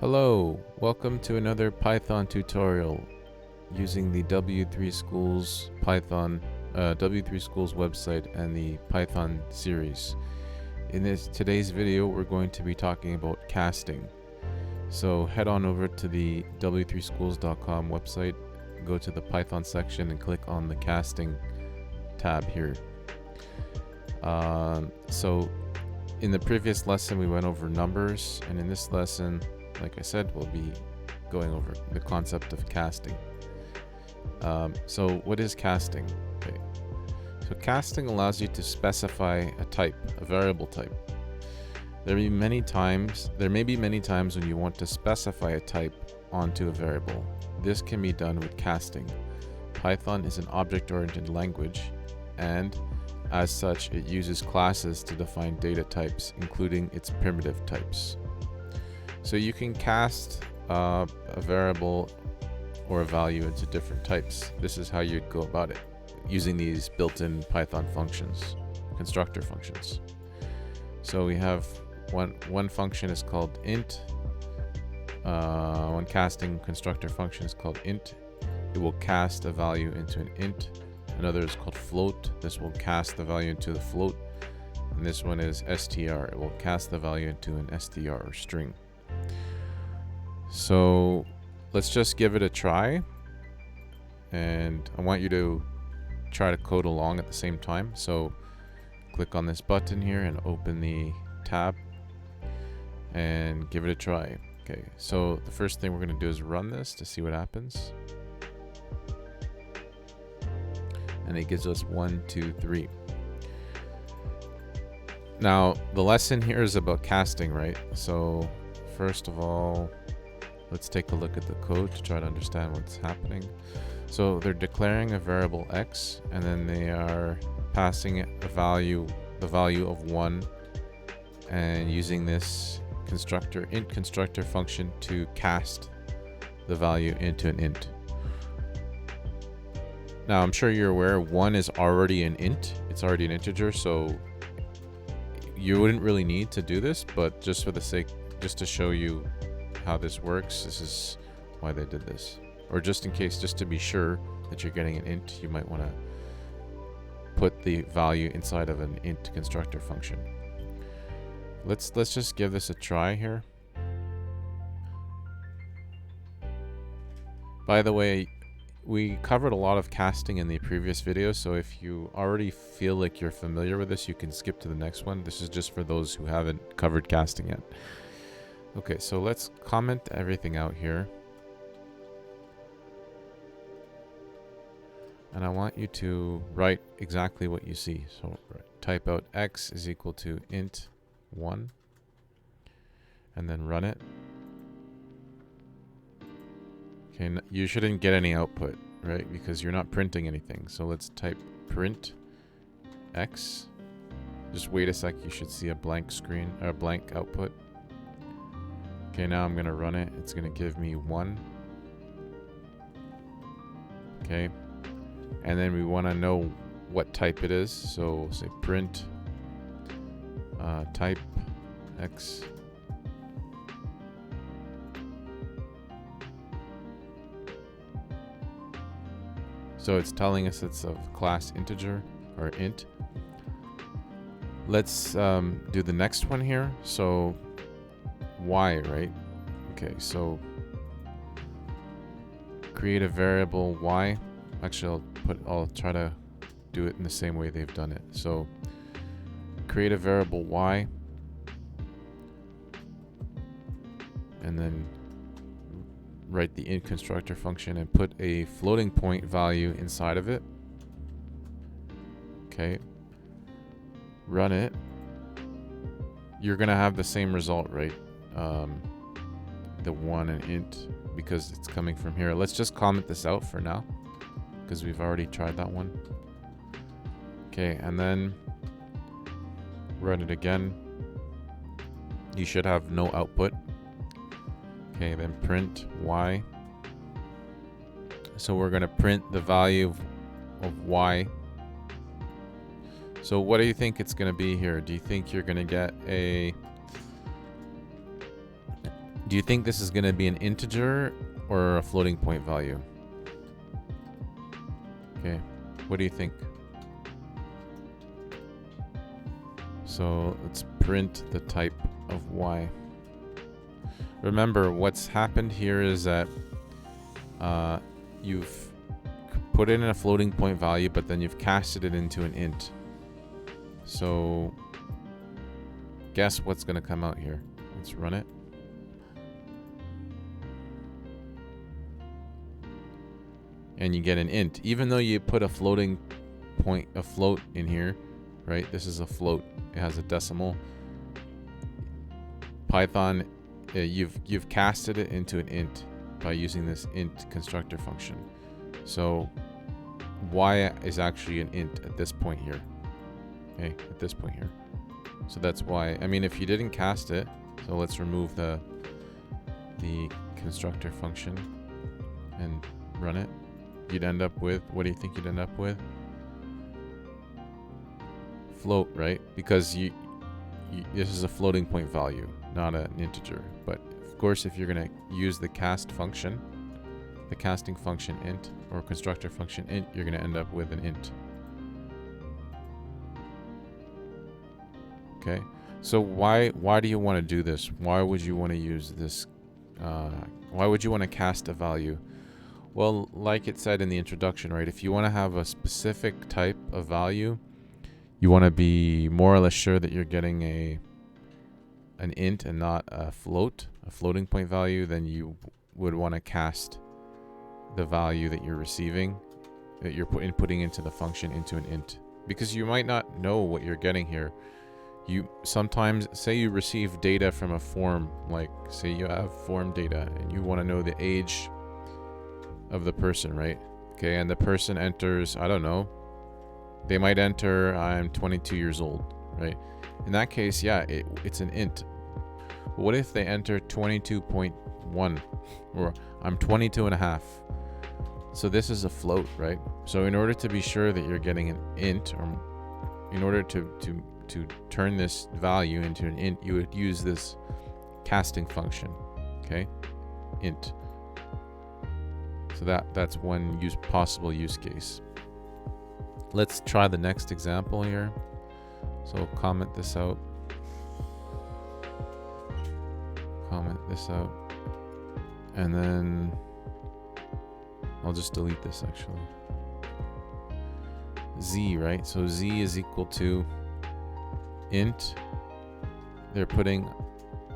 Hello, welcome to another Python tutorial using the W3schools Python, W3schools website and the Python series. In today's video, we're going to be talking about casting. So head on over to the W3schools.com website, go to the Python section and click on the casting tab here. So in the previous lesson, we went over numbers, and in this lesson, like I said, we'll be going over the concept of casting. So what is casting? Okay. So casting allows you to specify a type, a variable type. There may be many times when you want to specify a type onto a variable. This can be done with casting. Python is an object-oriented language, and as such, it uses classes to define data types, including its primitive types. So you can cast a variable or a value into different types. This is how you'd go about it, using these built-in Python functions, constructor functions. So we have one function is called int. One casting constructor function is called int. It will cast a value into an int. Another is called float. This will cast the value into the float. And this one is str. It will cast the value into an str or string. So let's just give it a try, and I want you to try to code along at the same time. So click on this button here and open the tab and give it a try. Okay, so the first thing we're going to do is run this to see what happens, and it gives us 1, 2, 3. Now the lesson here is about casting, right? So first of all, let's take a look at the code to try to understand what's happening. So they're declaring a variable x, and then they are passing it the value of 1, and using this int constructor function to cast the value into an int. Now I'm sure you're aware 1 is already an int. It's already an integer, so you wouldn't really need to do this, but just for the sake, just to show you how this works, this is why they did this. Or just in case, just to be sure that you're getting an int, you might want to put the value inside of an int constructor function. Let's just give this a try here. By the way, we covered a lot of casting in the previous video, so if you already feel like you're familiar with this, you can skip to the next one. This is just for those who haven't covered casting yet. Okay, so let's comment everything out here. And I want you to write exactly what you see. So type out x is equal to int 1, and then run it. Okay, you shouldn't get any output, right? Because you're not printing anything. So let's type print x. Just wait a sec, you should see a blank screen, or a blank output. Okay, now I'm gonna run it. It's gonna give me 1. Okay, and then we want to know what type it is. So we'll say print type x. So it's telling us it's of class integer or int. Let's do the next one here. So y, right? Okay, so create a variable y. Actually, I'll try to do it in the same way they've done it. So create a variable y, and then write the int constructor function and put a floating point value inside of it. Okay, run it. You're gonna have the same result, right? The 1 and int, because it's coming from here. Let's just comment this out for now, because we've already tried that one. Okay, and then run it again. You should have no output. Okay, then print y. So we're going to print the value of y. So what do you think it's going to be here? Do you think you're going to get a Do you think this is going to be an integer or a floating point value? Okay, what do you think? So let's print the type of y. Remember, what's happened here is that you've put in a floating point value, but then you've casted it into an int. So guess what's going to come out here? Let's run it. And you get an int, even though you put a floating point, a float in here, right? This is a float. It has a decimal. Python, you've casted it into an int by using this int constructor function. So y is actually an int at this point here. Okay, at this point here. So that's why. I mean, if you didn't cast it, so let's remove the constructor function and run it. You'd end up with, what do you think you'd end up with? Float, right? Because you this is a floating point value, not an integer. But of course, if you're going to use the cast function, the casting function int or constructor function int, you're going to end up with an int. Okay, so why do you want to do this? Why would you want to use this? Why would you want to cast a value? Well, like it said in the introduction, right? If you want to have a specific type of value, you want to be more or less sure that you're getting an int and not a floating point value, then you would want to cast the value that you're receiving, that you're inputting into the function, into an int. Because you might not know what you're getting here. You sometimes, say you receive data from a form, like say you have form data and you want to know the age of the person, right? Okay, and the person enters, I don't know, they might enter, I'm 22 years old, right? In that case, yeah, it's an int. But what if they enter 22.1 or I'm 22 and a half? So this is a float, right? So in order to be sure that you're getting an int, or in order to turn this value into an int, you would use this casting function, okay? Int. So that's one possible use case. Let's try the next example here. So comment this out. Comment this out. And then I'll just delete this actually. Z, right? So Z is equal to int. They're putting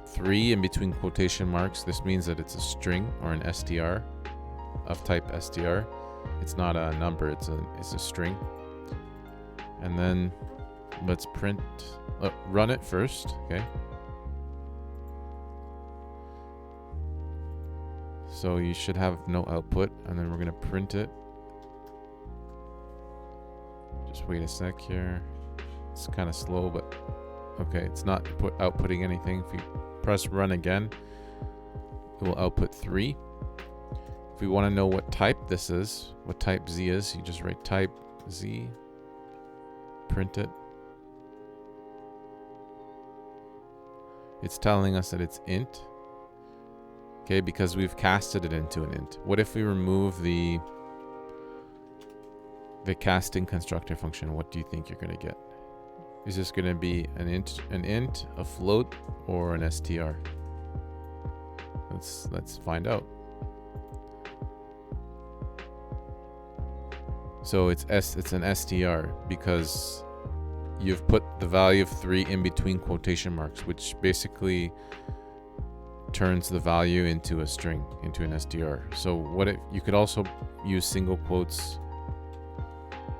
3 in between quotation marks. This means that it's a string or an str of type str. It's not a number, it's a string. And then let's print, run it first, okay? So you should have no output, and then we're gonna print it. Just wait a sec here. It's kind of slow, but okay, it's not outputting anything. If you press run again, it will output 3. If we want to know what type this is, what type Z is, you just write type Z, print it. It's telling us that it's int, okay, because we've casted it into an int. What if we remove the casting constructor function? What do you think you're going to get? Is this going to be an int, a float, or an str? Let's find out. So it's an str because you've put the value of 3 in between quotation marks, which basically turns the value into a string, into an str. So what if you could also use single quotes?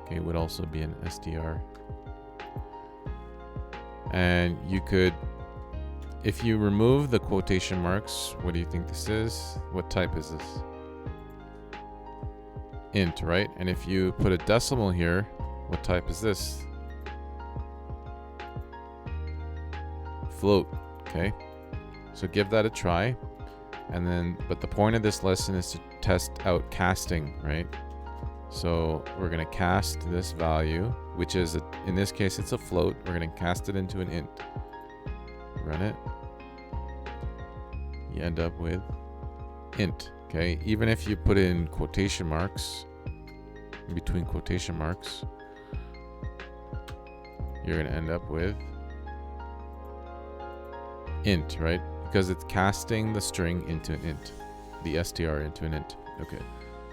Okay, it would also be an str. And you could, if you remove the quotation marks, what do you think this is? What type is this? Int, right? And if you put a decimal here, what type is this? Float, okay? So give that a try. And then, but the point of this lesson is to test out casting, right? So we're gonna cast this value, which is, in this case, it's a float. We're gonna cast it into an int. Run it. you end up with int. Okay, even if you put in quotation marks, in between quotation marks, you're going to end up with int, right? Because it's casting the string into an int, the str into an int. Okay,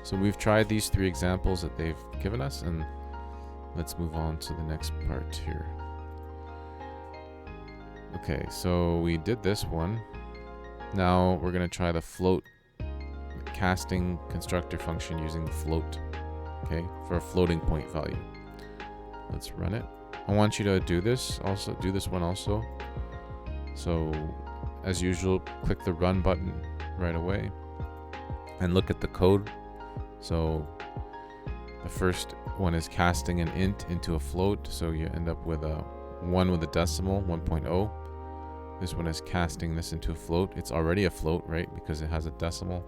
so we've tried these 3 examples that they've given us, and let's move on to the next part here. Okay, so we did this one. Now we're going to try the float casting constructor function using the float, okay, for a floating point value. Let's run it. I want you to do this one also. So as usual, click the run button right away and look at the code. So the first one is casting an int into a float, so you end up with a 1 with a decimal, 1.0. This one is casting this into a float. It's already a float, right, because it has a decimal.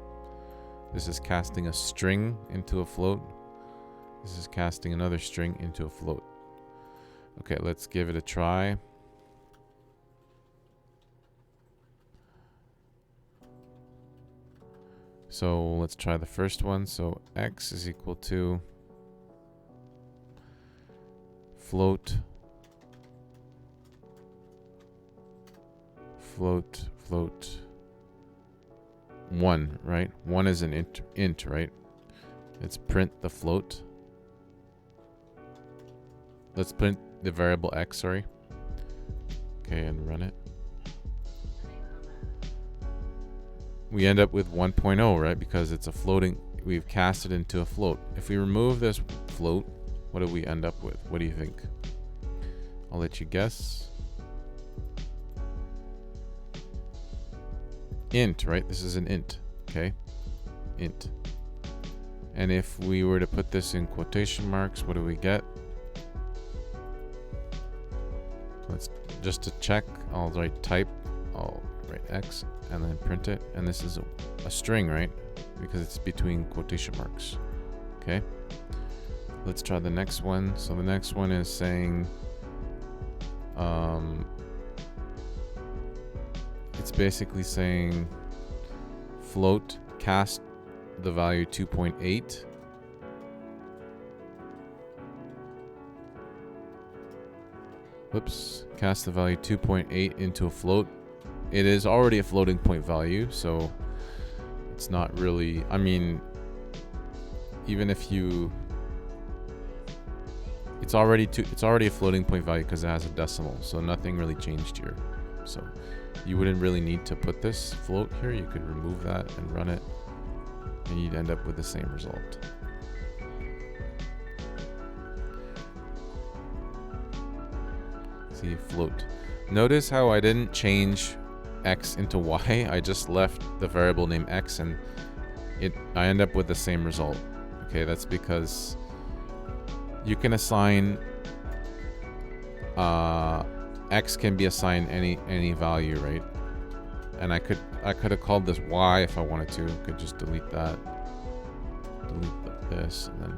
This is casting a string into a float. This is casting another string into a float. Okay, let's give it a try. So let's try the first one. So x is equal to float 1, right? 1 is an int, right? Let's print the float. Let's print the variable x, sorry. Okay, and run it. We end up with 1.0, right? Because it's a floating, we've cast it into a float. If we remove this float, what do we end up with? What do you think? I'll let you guess. Int, right? This is an int, okay? Int. And if we were to put this in quotation marks, what do we get? Let's just to check, I'll write type, I'll write x, and then print it. And this is a string, right? Because it's between quotation marks, okay? Let's try the next one. So the next one is saying, it's basically saying float cast the value 2.8. Whoops, cast the value 2.8 into a float. It is already a floating point value, so it's not really, I mean, even if you, it's already a floating point value because it has a decimal, so nothing really changed here. So you wouldn't really need to put this float here. You could remove that and run it, and you'd end up with the same result. See, float. Notice how I didn't change x into y. I just left the variable name x, and I end up with the same result. Okay, that's because you can assign x can be assigned any value, right? And I could have called this y if I wanted to. I could just delete that, delete this, and then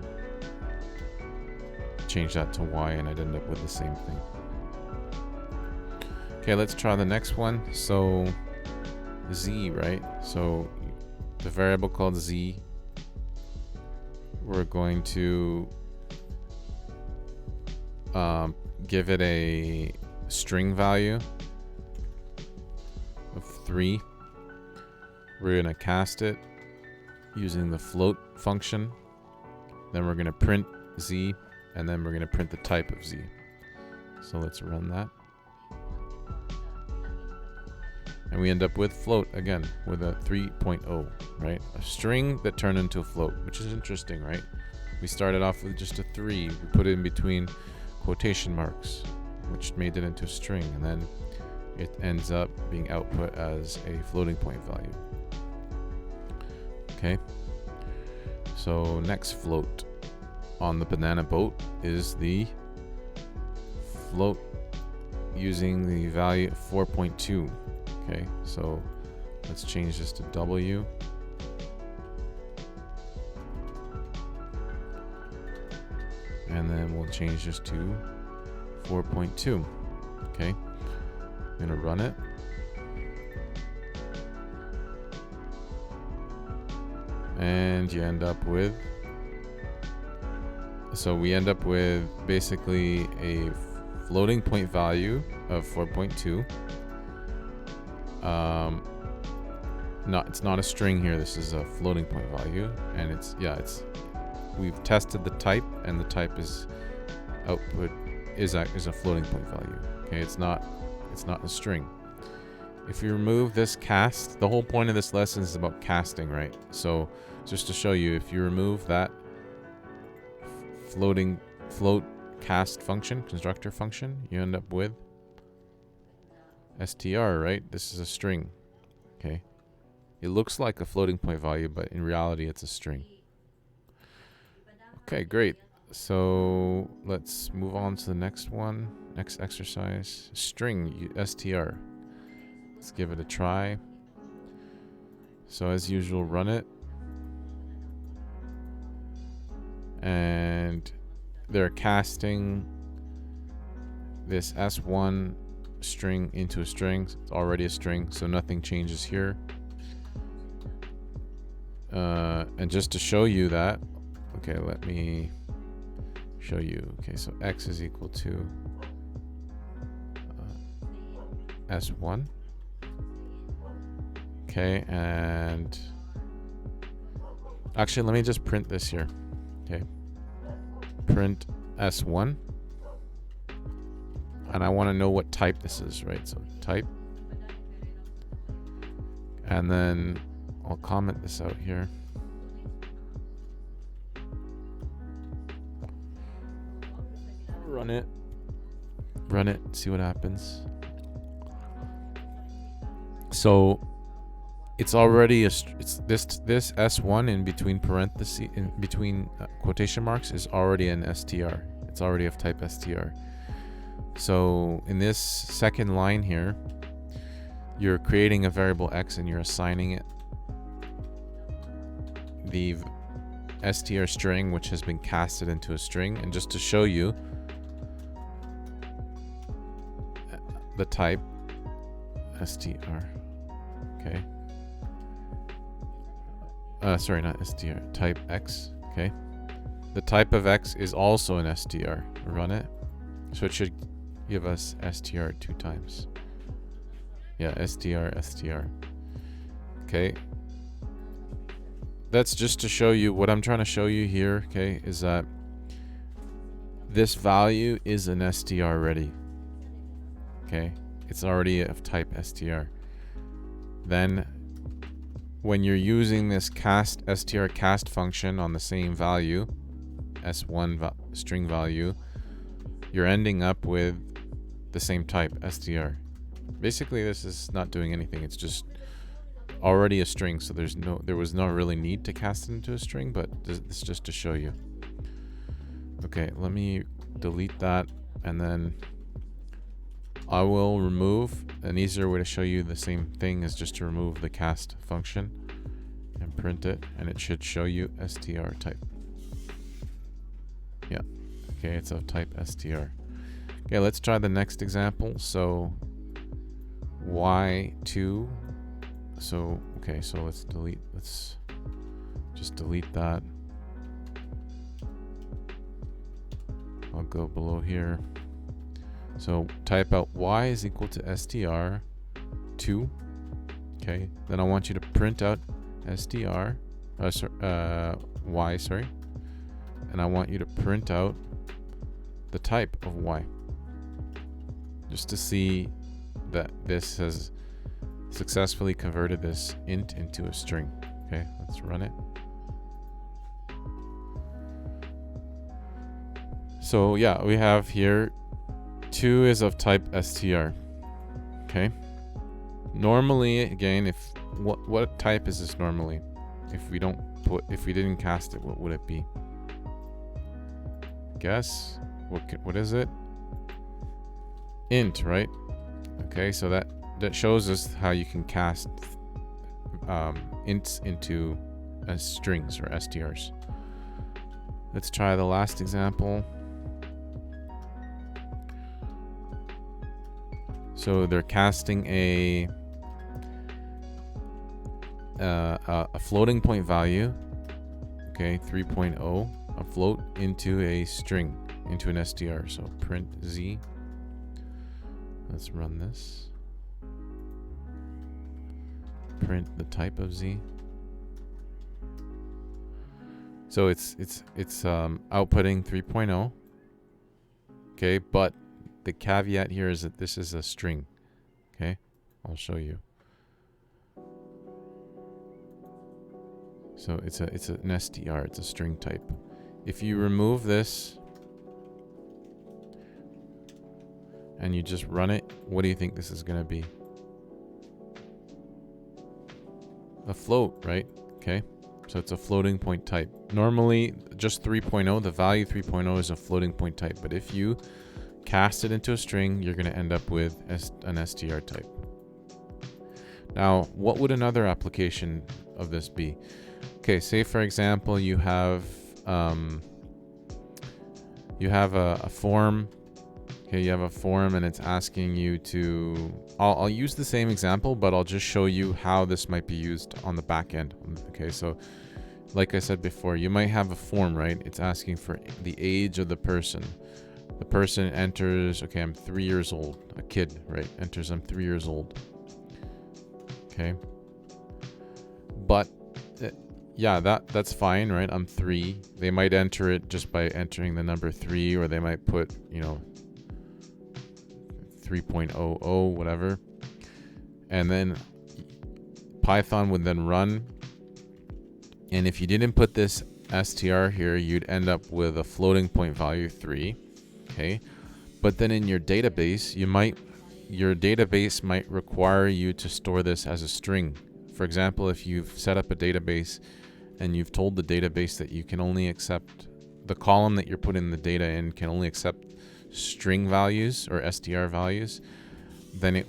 change that to y, and I'd end up with the same thing. Okay, let's try the next one. So z, right? So the variable called z, we're going to give it a string value of 3. We're going to cast it using the float function. Then we're going to print z, and then we're going to print the type of z. So let's run that. And we end up with float again, with a 3.0, right? A string that turned into a float, which is interesting, right? We started off with just a 3. We put it in between quotation marks, which made it into a string, and then it ends up being output as a floating point value. Okay, so next float on the banana boat is the float using the value 4.2. Okay, so let's change this to W. And then we'll change this to 4.2. Okay, I'm gonna run it. and you end up with, so we end up with basically a floating point value of 4.2. It's not a string here. This is a floating point value, and we've tested the type, and the type is output is a floating point value. Okay, it's not a string. If you remove this cast, the whole point of this lesson is about casting, right? So just to show you, if you remove that float cast function, constructor function, you end up with str, right? This is a string. Okay, it looks like a floating point value, but in reality it's a string. Okay, great. So let's move on to the next one. Next exercise, string str. Let's give it a try. So as usual, run it. And they're casting this S1 string into a string. It's already a string, so nothing changes here. And just to show you that, okay, let me show you. Okay, so x is equal to S1. Okay, and actually let me just print this here. Okay, print S1, and I want to know what type this is, right? So type, and then I'll comment this out here. Run it, see what happens. So it's already this S1 in between parentheses, in between quotation marks, is already an str. It's already of type str. So in this second line here, you're creating a variable x and you're assigning it the str string, which has been casted into a string. And just to show you the type str, okay. Sorry, not str, type x, okay. The type of x is also an str. Run it. So it should give us str 2 times. Yeah, str. Okay. That's just to show you what I'm trying to show you here, okay, is that this value is an str already. Okay, it's already of type str. Then when you're using this str cast function on the same value, S1 string value, you're ending up with the same type, str. Basically, this is not doing anything. It's just already a string, so there was no really need to cast it into a string, but it's just to show you. Okay, let me delete that, and then I will remove. An easier way to show you the same thing is just to remove the cast function and print it, and it should show you str type. Yeah, okay, it's of type str. Okay, let's try the next example. So y2. So okay, so let's just delete that. I'll go below here. So type out y is equal to str2. Okay, then I want you to print out y, sorry, and I want you to print out the type of y, just to see that this has successfully converted this int into a string. Okay, let's run it. So yeah, we have here 2 is of type str. Okay. Normally, again, if what type is this normally? If we didn't cast it, what would it be? Guess what is it? Int, right? Okay, so that shows us how you can cast ints into strings or strs. Let's try the last example. So they're casting a floating point value okay, 3.0, a float into a string, into an str. So print z. Let's run this. Print the type of z. So it's outputting 3.0. Okay, but the caveat here is that this is a string. Okay, I'll show you. So it's an str, it's a string type. If you remove this and you just run it, what do you think this is going to be? A float, right? Okay, so it's a floating point type. Normally, just 3.0, the value 3.0 is a floating point type, but if you cast it into a string, you're going to end up with an str type. Now, what would another application of this be? Okay, say for example you have a form. Okay, you have a form and it's asking you to. I'll use the same example, but I'll just show you how this might be used on the back end. Okay, so like I said before, you might have a form, right? It's asking for the age of the person. The person enters, okay, I'm 3 years old. A kid, right? Enters, I'm 3 years old. Okay, but yeah, that's fine, right? I'm 3. They might enter it just by entering the number 3, or they might put, 3.00, whatever. And then Python would then run. And if you didn't put this str here, you'd end up with a floating point value 3. Okay. But then in your database, your database might require you to store this as a string. For example, if you've set up a database and you've told the database that you can only accept the column that you're putting the data in can only accept string values or str values, then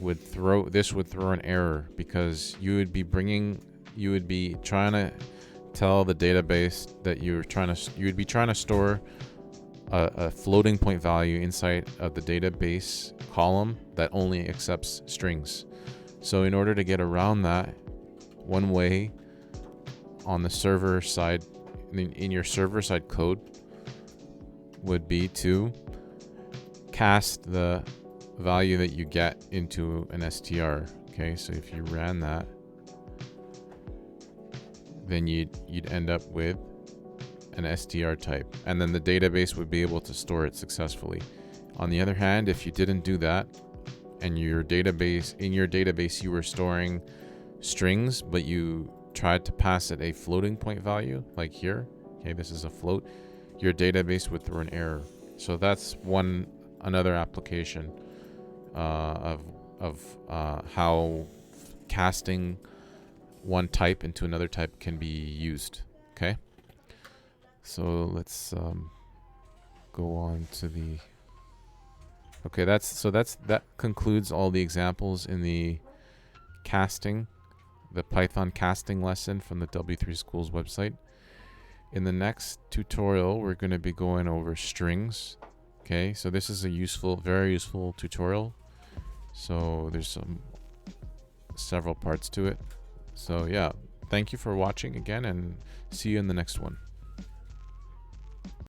this would throw an error, because you would be trying to tell the database that you would be trying to store a floating point value inside of the database column that only accepts strings. So in order to get around that, one way on the server side, in your server side code, would be to cast the value that you get into an str. Okay, so if you ran that, then you'd end up with an str type, and then the database would be able to store it successfully. On the other hand, if you didn't do that, and in your database you were storing strings, but you tried to pass it a floating point value, like here, okay, this is a float, your database would throw an error. So that's another application of how casting one type into another type can be used. Okay, so let's go on to the. Okay, that concludes all the examples in the Python casting lesson from the W3schools website. In the next tutorial, we're going to be going over strings. Okay, so this is a very useful tutorial. So there's several parts to it. So yeah, thank you for watching again, and see you in the next one.